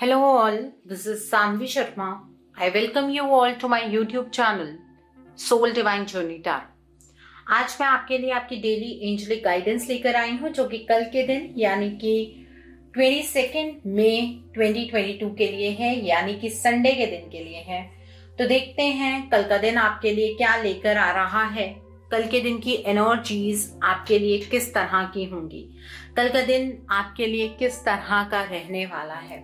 Hello all, this is Sanvi Sharma. I welcome you all to my YouTube channel Soul Divine Journey Tarot. आज मैं आपके लिए आपकी daily angelic guidance लेकर आई हूँ जो कि कल के दिन यानी कि 22 मई 2022 के लिए है, यानी कि संडे के दिन के लिए है। तो देखते हैं कल का दिन आपके लिए क्या लेकर आ रहा है। कल के दिन की एनर्जीज आपके लिए किस तरह की होंगी, कल का दिन आपके लिए किस तरह का रहने वाला है।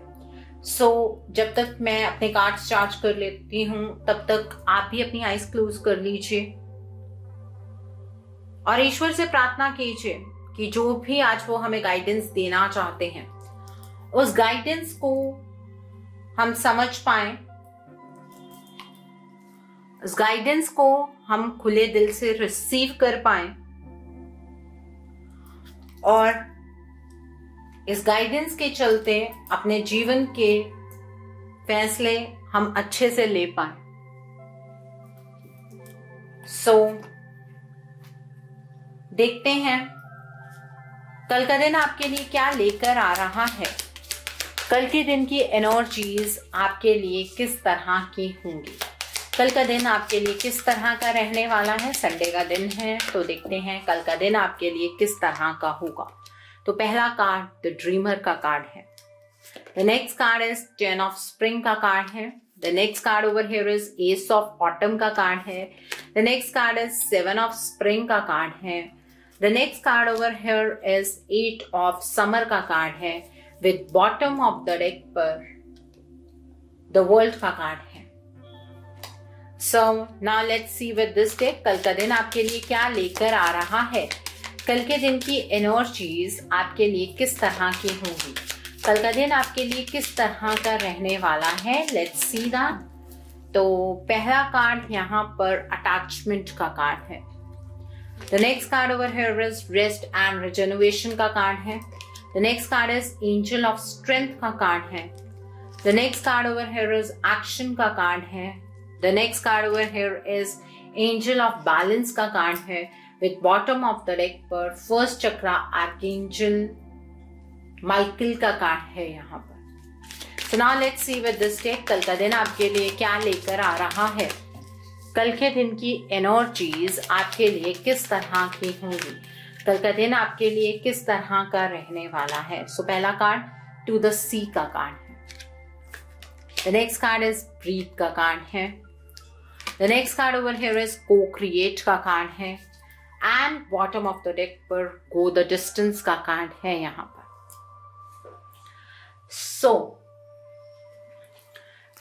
जब तक मैं अपने कार्ड्स चार्ज कर लेती हूँ तब तक आप भी अपनी आईज क्लोज कर लीजिए और ईश्वर से प्रार्थना कीजिए कि जो भी आज वो हमें गाइडेंस देना चाहते हैं उस गाइडेंस को हम समझ पाए, उस गाइडेंस को हम खुले दिल से रिसीव कर पाए और इस गाइडेंस के चलते अपने जीवन के फैसले हम अच्छे से ले पाए। देखते हैं कल का दिन आपके लिए क्या लेकर आ रहा है। कल के दिन की एनर्जीज आपके लिए किस तरह की होंगी, कल का दिन आपके लिए किस तरह का रहने वाला है। संडे का दिन है तो देखते हैं कल का दिन आपके लिए किस तरह का होगा। तो पहला कार्ड द ड्रीमर का कार्ड है। The next card is 10 of spring का कार्ड है। The next card over here is S of autumn का कार्ड है। The next card is 7 of spring का कार्ड है। The next card over here is 8 of summer का card है with bottom of the deck पर the world का card है। So now let's see with this deck कल का दिन आपके लिए क्या लेकर आ रहा है। कल के दिन की एनर्जीज आपके लिए किस तरह की होंगी, कल का दिन आपके लिए किस तरह का रहने वाला है। Let's see that. तो पहला कार्ड यहाँ पर अटैचमेंट का कार्ड है। The next card over here is rest and rejuvenation का कार्ड है। The next card is angel of strength का कार्ड है। The next card over here is action का कार्ड है। The next card over here is angel of balance का card है with bottom of the deck पर first chakra archangel Michael का card है यहाँ पर। So now let's see with this deck कल का दिन आपके लिए क्या लेकर आ रहा है। कल के दिन की एनर्जीज आपके लिए किस तरह की होंगी, कल का दिन आपके लिए किस तरह का रहने वाला है। सो पहला कार्ड टू द सी का कार्ड है। The next card is breath का कार्ड है। The next card over here is co-create का कार्ड है and bottom of the deck पर गो द डिस्टेंस का कार्ड है यहाँ पर।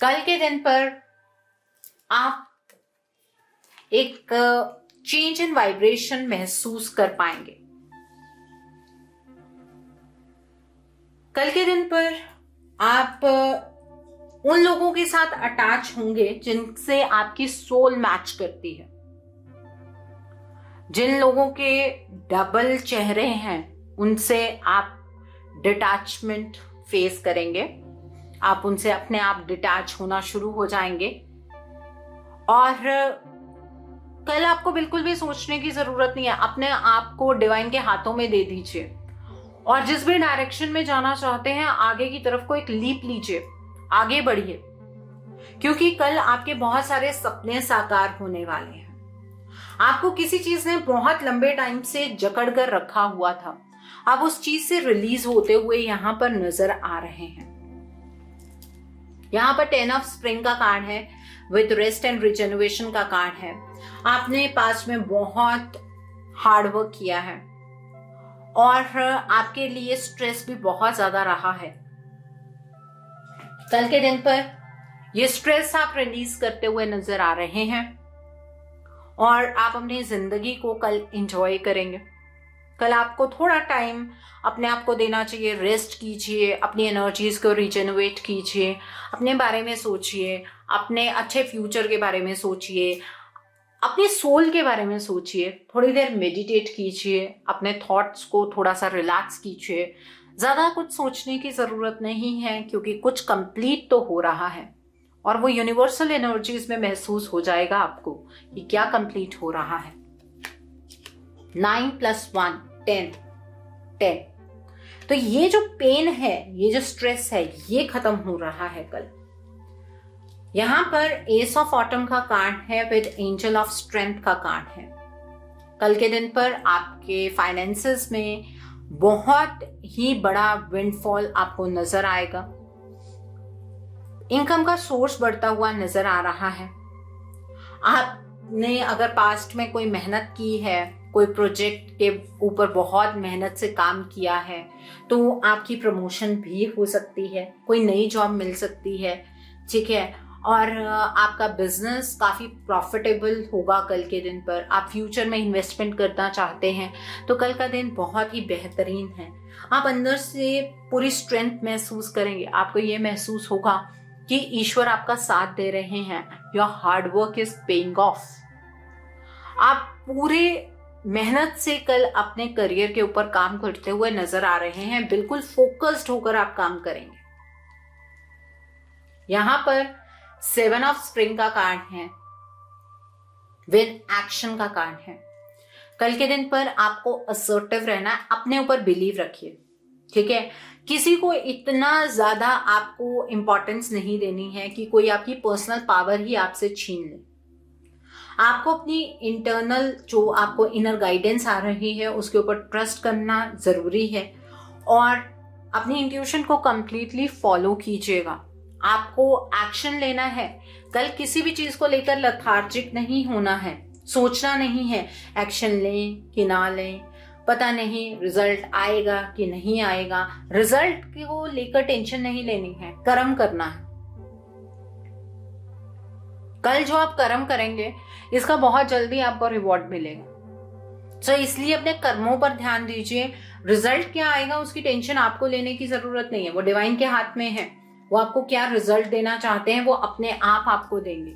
कल के दिन पर आप एक चेंज इन वाइब्रेशन महसूस कर पाएंगे। कल के दिन पर आप उन लोगों के साथ अटैच होंगे जिनसे आपकी सोल मैच करती है। जिन लोगों के डबल चेहरे हैं उनसे आप डिटैचमेंट फेस करेंगे, आप उनसे अपने आप डिटैच होना शुरू हो जाएंगे और कल आपको बिल्कुल भी सोचने की जरूरत नहीं है। अपने आप को डिवाइन के हाथों में दे दीजिए और जिस भी डायरेक्शन में जाना चाहते हैं आगे की तरफ को एक लीप लीजिए, आगे बढ़िए, क्योंकि कल आपके बहुत सारे सपने साकार होने वाले हैं। आपको किसी चीज ने बहुत लंबे टाइम से जकड़ कर रखा हुआ था, आप उस चीज से रिलीज होते हुए यहाँ पर नजर आ रहे हैं। यहाँ पर 10 ऑफ स्प्रिंग का कार्ड है विद रेस्ट एंड रिजेन्युएशन का कार्ड है। आपने पास्ट में बहुत हार्ड वर्क किया है और आपके लिए स्ट्रेस भी बहुत ज्यादा रहा है। कल के दिन पर ये स्ट्रेस आप रिलीज करते हुए नजर आ रहे हैं और आप अपनी जिंदगी को कल एंजॉय करेंगे। कल आपको थोड़ा टाइम अपने आप को देना चाहिए, रेस्ट कीजिए, अपनी एनर्जीज को रिजेनरेट कीजिए, अपने बारे में सोचिए, अपने अच्छे फ्यूचर के बारे में सोचिए, अपनी सोल के बारे में सोचिए, थोड़ी देर मेडिटेट कीजिए, अपने थॉट्स को थोड़ा सा रिलैक्स कीजिए। ज्यादा कुछ सोचने की जरूरत नहीं है क्योंकि कुछ कंप्लीट तो हो रहा है और वो यूनिवर्सल एनर्जीज में महसूस हो जाएगा आपको कि क्या कंप्लीट हो रहा है। 9 + 1 10 10। तो ये जो पेन है, ये जो स्ट्रेस है, ये खत्म हो रहा है कल। यहां पर एस ऑफ ऑटम का कार्ड है विद एंजल ऑफ स्ट्रेंथ का कार्ड है। कल के दिन पर आपके फाइनेंसेस में बहुत ही बड़ा विंडफॉल आपको नजर आएगा। इनकम का सोर्स बढ़ता हुआ नजर आ रहा है। आपने अगर पास्ट में कोई मेहनत की है, कोई प्रोजेक्ट के ऊपर बहुत मेहनत से काम किया है, तो आपकी प्रमोशन भी हो सकती है, कोई नई जॉब मिल सकती है, ठीक है। और आपका बिजनेस काफी प्रॉफिटेबल होगा कल के दिन पर। आप फ्यूचर में इन्वेस्टमेंट करना चाहते हैं तो कल का दिन बहुत ही बेहतरीन है। आप अंदर से पूरी स्ट्रेंथ महसूस करेंगे। आपको ये महसूस होगा कि ईश्वर आपका साथ दे रहे हैं। Your hard work is paying off. आप पूरे मेहनत से कल अपने करियर के ऊपर काम करते हुए नजर आ रहे हैं। बिल्कुल फोकस्ड होकर आप काम करेंगे। यहां पर 7 ऑफ स्प्रिंग का कार्ड है, विद एक्शन का कार्ड है। कल के दिन पर आपको असर्टिव रहना है, अपने ऊपर बिलीव रखिए, ठीक है। किसी को इतना ज्यादा आपको इंपॉर्टेंस नहीं देनी है कि कोई आपकी पर्सनल पावर ही आपसे छीन ले। आपको अपनी इंटरनल जो आपको इनर गाइडेंस आ रही है उसके ऊपर ट्रस्ट करना जरूरी है और अपनी इंट्यूशन को कंप्लीटली फॉलो कीजिएगा। आपको एक्शन लेना है। कल किसी भी चीज को लेकर लेथार्जिक नहीं होना है, सोचना नहीं है एक्शन लें कि ना लें, पता नहीं रिजल्ट आएगा कि नहीं आएगा। रिजल्ट को लेकर टेंशन नहीं लेनी है, कर्म करना है। कल जो आप कर्म करेंगे इसका बहुत जल्दी आपको रिवॉर्ड मिलेगा। तो इसलिए अपने कर्मों पर ध्यान दीजिए। रिजल्ट क्या आएगा उसकी टेंशन आपको लेने की जरूरत नहीं है, वो डिवाइन के हाथ में है। वो आपको क्या रिजल्ट देना चाहते हैं वो अपने आप आपको देंगे।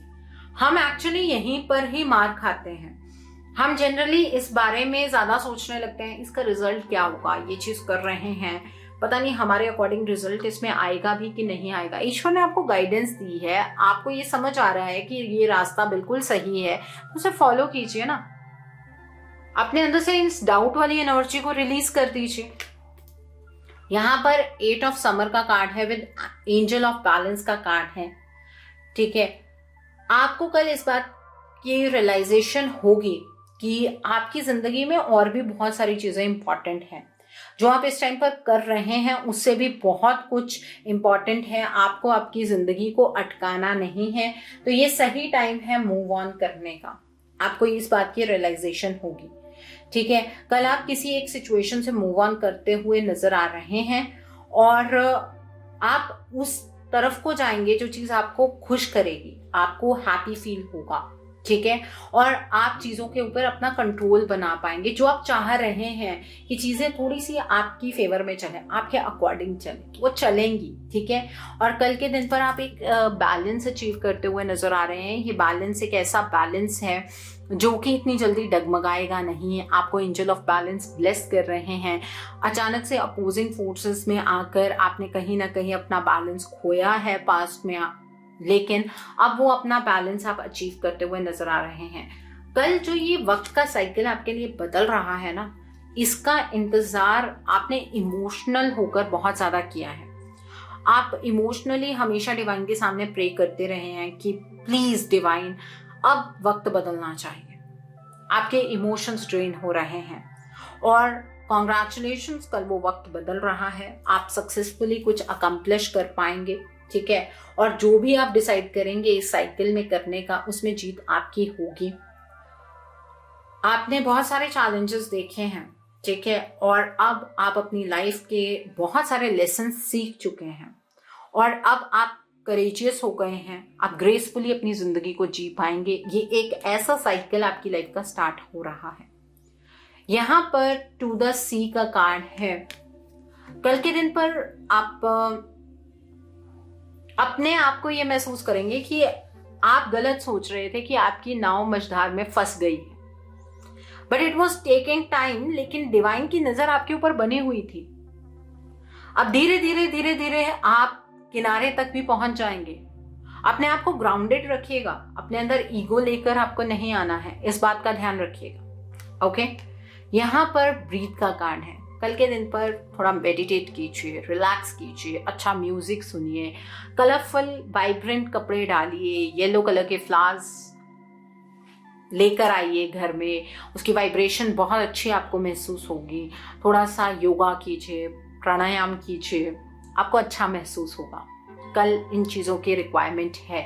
हम एक्चुअली यहीं पर ही मार खाते हैं। हम जनरली इस बारे में ज्यादा सोचने लगते हैं, इसका रिजल्ट क्या होगा, ये चीज कर रहे हैं, पता नहीं हमारे अकॉर्डिंग रिजल्ट इसमें आएगा भी कि नहीं आएगा। ईश्वर ने आपको गाइडेंस दी है, आपको ये समझ आ रहा है कि ये रास्ता बिल्कुल सही है, उसे फॉलो कीजिए ना। अपने अंदर से इस डाउट वाली एनर्जी को रिलीज कर दीजिए। यहाँ पर 8 ऑफ समर का कार्ड है विद एंजल ऑफ बैलेंस का कार्ड है, ठीक है। आपको कल इस बात की रियलाइजेशन होगी कि आपकी जिंदगी में और भी बहुत सारी चीजें इंपॉर्टेंट हैं। जो आप इस टाइम पर कर रहे हैं उससे भी बहुत कुछ इंपॉर्टेंट है। आपको आपकी जिंदगी को अटकाना नहीं है, तो ये सही टाइम है मूव ऑन करने का। आपको इस बात की रियलाइजेशन होगी, ठीक है। कल आप किसी एक सिचुएशन से मूव ऑन करते हुए नजर आ रहे हैं और आप उस तरफ को जाएंगे जो चीज आपको खुश करेगी, आपको हैप्पी फील होगा, ठीक है। और आप चीजों के ऊपर अपना कंट्रोल बना पाएंगे। जो आप चाह रहे हैं कि चीजें थोड़ी सी आपकी फेवर में चले, आपके अकॉर्डिंग चले, वो चलेंगी, ठीक है। और कल के दिन पर आप एक बैलेंस अचीव करते हुए नजर आ रहे हैं। ये बैलेंस एक ऐसा बैलेंस है जो कि इतनी जल्दी डगमगाएगा नहीं है। आपको एंजल ऑफ बैलेंस ब्लेस कर रहे हैं। अचानक से अपोजिंग फोर्सेस में आकर आपने कहीं ना कहीं अपना बैलेंस खोया है पास्ट में, लेकिन अब वो अपना बैलेंस आप अचीव करते हुए नजर आ रहे हैं। कल जो ये वक्त का साइकिल आपके लिए बदल रहा है ना, इसका इंतजार आपने इमोशनल होकर बहुत ज्यादा किया है। आप इमोशनली हमेशा डिवाइन के सामने प्रे करते रहे हैं कि प्लीज डिवाइन अब वक्त बदलना चाहिए। आपके इमोशंस ड्रेन हो रहे हैं और कॉन्ग्रेचुलेशंस, कल वो वक्त बदल रहा है। आप सक्सेसफुली कुछ अकम्प्लिश कर पाएंगे, ठीक है। और जो भी आप डिसाइड करेंगे इस साइकिल में करने का, उसमें जीत आपकी होगी। आपने बहुत सारे चैलेंजेस देखे हैं, ठीक है। और अब आप अपनी लाइफ के बहुत सारे लेसन सीख चुके हैं और अब आप करेजियस हो गए हैं। आप ग्रेसफुली अपनी जिंदगी को जी पाएंगे। ये एक ऐसा साइकिल आपकी लाइफ का स्टार्ट हो रहा है। यहाँ पर टू द सी का कार्ड है। कल के दिन पर आप अपने आप को ये महसूस करेंगे कि आप गलत सोच रहे थे कि आपकी नाव मझधार में फंस गई है, but it was taking time. लेकिन डिवाइन की नजर आपके ऊपर बनी हुई थी। अब धीरे धीरे धीरे धीरे आप किनारे तक भी पहुंच जाएंगे। अपने आप को ग्राउंडेड रखिएगा। अपने अंदर ईगो लेकर आपको नहीं आना है, इस बात का ध्यान रखिएगा, ओके। यहाँ पर ब्रीथ का कार्ड है। कल के दिन पर थोड़ा मेडिटेट कीजिए, रिलैक्स कीजिए, अच्छा म्यूजिक सुनिए, कलरफुल वाइब्रेंट कपड़े डालिए, येलो कलर के फ्लावर्स लेकर आइए घर में, उसकी वाइब्रेशन बहुत अच्छी आपको महसूस होगी। थोड़ा सा योगा कीजिए, प्राणायाम कीजिए, आपको अच्छा महसूस होगा। कल इन चीज़ों की रिक्वायरमेंट है।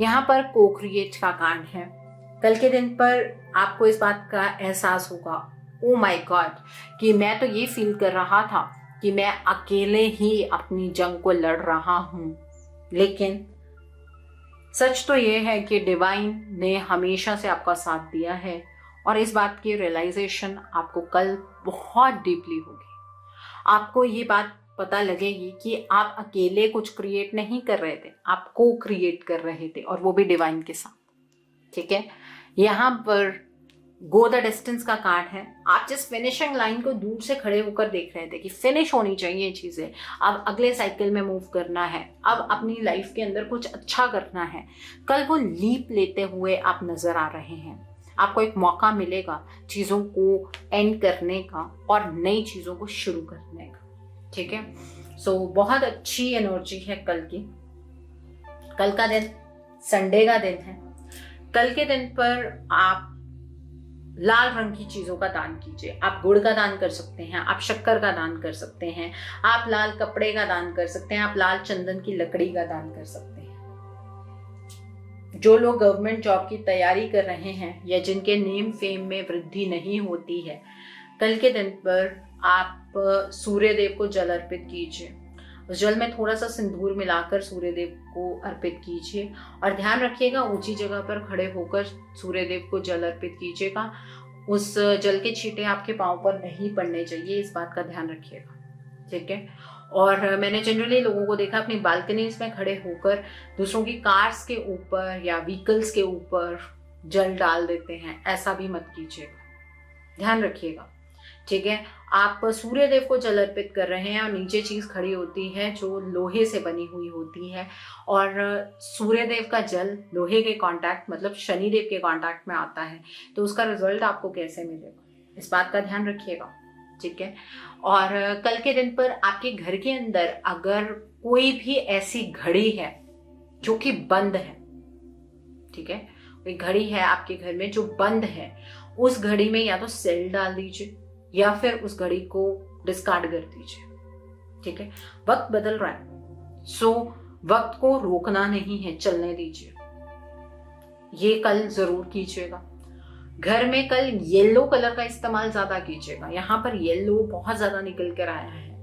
यहाँ पर को क्रिएट का कार्ड है। कल के दिन पर आपको इस बात का एहसास होगा, ओ माय गॉड, कि मैं तो ये फील कर रहा था कि मैं अकेले ही अपनी जंग को लड़ रहा हूँ, लेकिन सच तो ये है कि डिवाइन ने हमेशा से आपका साथ दिया है और इस बात की रियलाइजेशन आपको कल बहुत डीपली होगी। आपको ये बात पता लगेगी कि आप अकेले कुछ क्रिएट नहीं कर रहे थे, आप को क्रिएट कर रहे थे, और वो भी डिवाइन के साथ। ठीक है, यहाँ पर गो द डिस्टेंस का कार्ड है। आप जिस फिनिशिंग लाइन को दूर से खड़े होकर देख रहे थे कि फिनिश होनी चाहिए चीजें, अब अगले साइकिल में मूव करना है, अब अपनी लाइफ के अंदर कुछ अच्छा करना है, कल वो लीप लेते हुए आप नजर आ रहे हैं। आपको एक मौका मिलेगा चीजों को एंड करने का और नई चीजों को शुरू करने का। ठीक है, सो बहुत अच्छी एनर्जी है कल की। कल का दिन संडे का दिन है। कल के दिन पर आप लाल रंग की चीजों का दान कीजिए। आप गुड़ का दान कर सकते हैं, आप शक्कर का दान कर सकते हैं, आप लाल कपड़े का दान कर सकते हैं, आप लाल चंदन की लकड़ी का दान कर सकते हैं। जो लोग गवर्नमेंट जॉब की तैयारी कर रहे हैं या जिनके नेम फेम में वृद्धि नहीं होती है, कल के दिन पर आप सूर्य देव को जल अर्पित कीजिए। उस जल में थोड़ा सा सिंदूर मिलाकर सूर्य देव को अर्पित कीजिए और ध्यान रखिएगा ऊंची जगह पर खड़े होकर सूर्य देव को जल अर्पित कीजिएगा। उस जल के छींटे आपके पांव पर नहीं पड़ने चाहिए, इस बात का ध्यान रखिएगा। ठीक है, और मैंने जनरली लोगों को देखा अपनी बालकनीज में खड़े होकर दूसरों की कार्स के ऊपर या व्हीकल्स के ऊपर जल डाल देते हैं, ऐसा भी मत कीजिएगा, ध्यान रखिएगा। ठीक है, आप सूर्य देव को जल अर्पित कर रहे हैं और नीचे चीज खड़ी होती है जो लोहे से बनी हुई होती है, और सूर्य देव का जल लोहे के कांटेक्ट मतलब शनि देव के कांटेक्ट में आता है, तो उसका रिजल्ट आपको कैसे मिलेगा, इस बात का ध्यान रखिएगा। ठीक है, और कल के दिन पर आपके घर के अंदर अगर कोई भी ऐसी घड़ी है जो कि बंद है, ठीक है, कोई घड़ी है आपके घर में जो बंद है, उस घड़ी में या तो सेल डाल दीजिए या फिर उस घड़ी को डिस्कार्ड कर दीजिए। ठीक है, वक्त बदल रहा है, सो वक्त को रोकना नहीं है, चलने दीजिए। ये कल जरूर कीजिएगा। घर में कल येलो कलर का इस्तेमाल ज्यादा कीजिएगा। यहाँ पर येलो बहुत ज्यादा निकल कर आया है।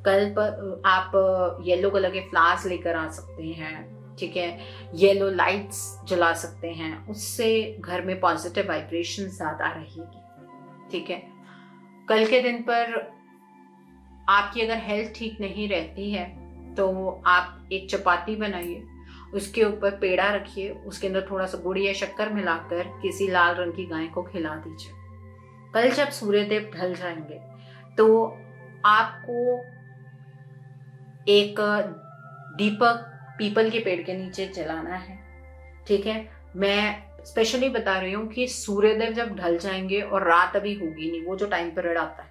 कल पर आप येलो कलर के फ्लावर्स लेकर आ सकते हैं। ठीक है, येलो लाइट्स जला सकते हैं, उससे घर में पॉजिटिव वाइब्रेशन ज्यादा रहेगी। ठीक है, कल के दिन पर आपकी अगर हेल्थ ठीक नहीं रहती है तो आप एक चपाती बनाइए, उसके ऊपर पेड़ा रखिए, उसके अंदर थोड़ा सा गुड़ या शक्कर मिलाकर किसी लाल रंग की गाय को खिला दीजिए। कल जब सूर्यदेव ढल जाएंगे तो आपको एक दीपक पीपल के पेड़ के नीचे जलाना है। ठीक है, मैं स्पेशली बता रही हूँ कि सूर्यदेव जब ढल जाएंगे और रात अभी होगी नहीं, वो जो टाइम पीरियड आता है,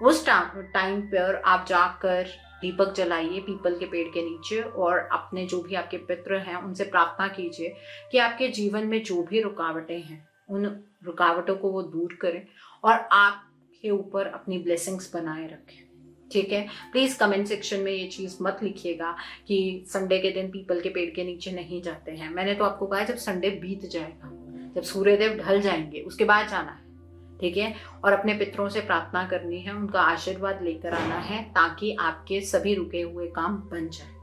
उस टाइम पर आप जाकर दीपक जलाइए पीपल के पेड़ के नीचे और अपने जो भी आपके पितृ हैं उनसे प्रार्थना कीजिए कि आपके जीवन में जो भी रुकावटें हैं उन रुकावटों को वो दूर करें और आपके ऊपर अपनी ब्लेसिंग्स बनाए रखें। ठीक है, प्लीज कमेंट सेक्शन में ये चीज मत लिखिएगा कि संडे के दिन पीपल के पेड़ के नीचे नहीं जाते हैं। मैंने तो आपको कहा जब संडे बीत जाएगा, जब सूर्यदेव ढल जाएंगे उसके बाद जाना है। ठीक है, और अपने पितरों से प्रार्थना करनी है, उनका आशीर्वाद लेकर आना है ताकि आपके सभी रुके हुए काम बन जाए।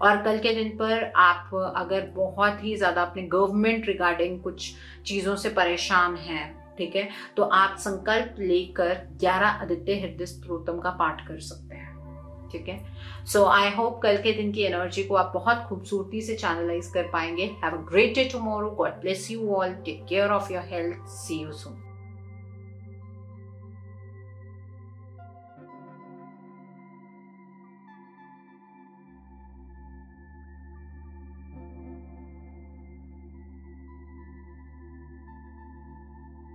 और कल के दिन पर आप अगर बहुत ही ज्यादा अपने गवर्नमेंट रिगार्डिंग कुछ चीजों से परेशान हैं, ठीक है, तो आप संकल्प लेकर 11 आदित्य हृदय स्तोत्रम का पाठ कर सकते हैं। ठीक है, सो आई होप कल के दिन की एनर्जी को आप बहुत खूबसूरती से चैनलाइज कर पाएंगे। Have a great day tomorrow. God bless you all. Take care of your health. See you soon.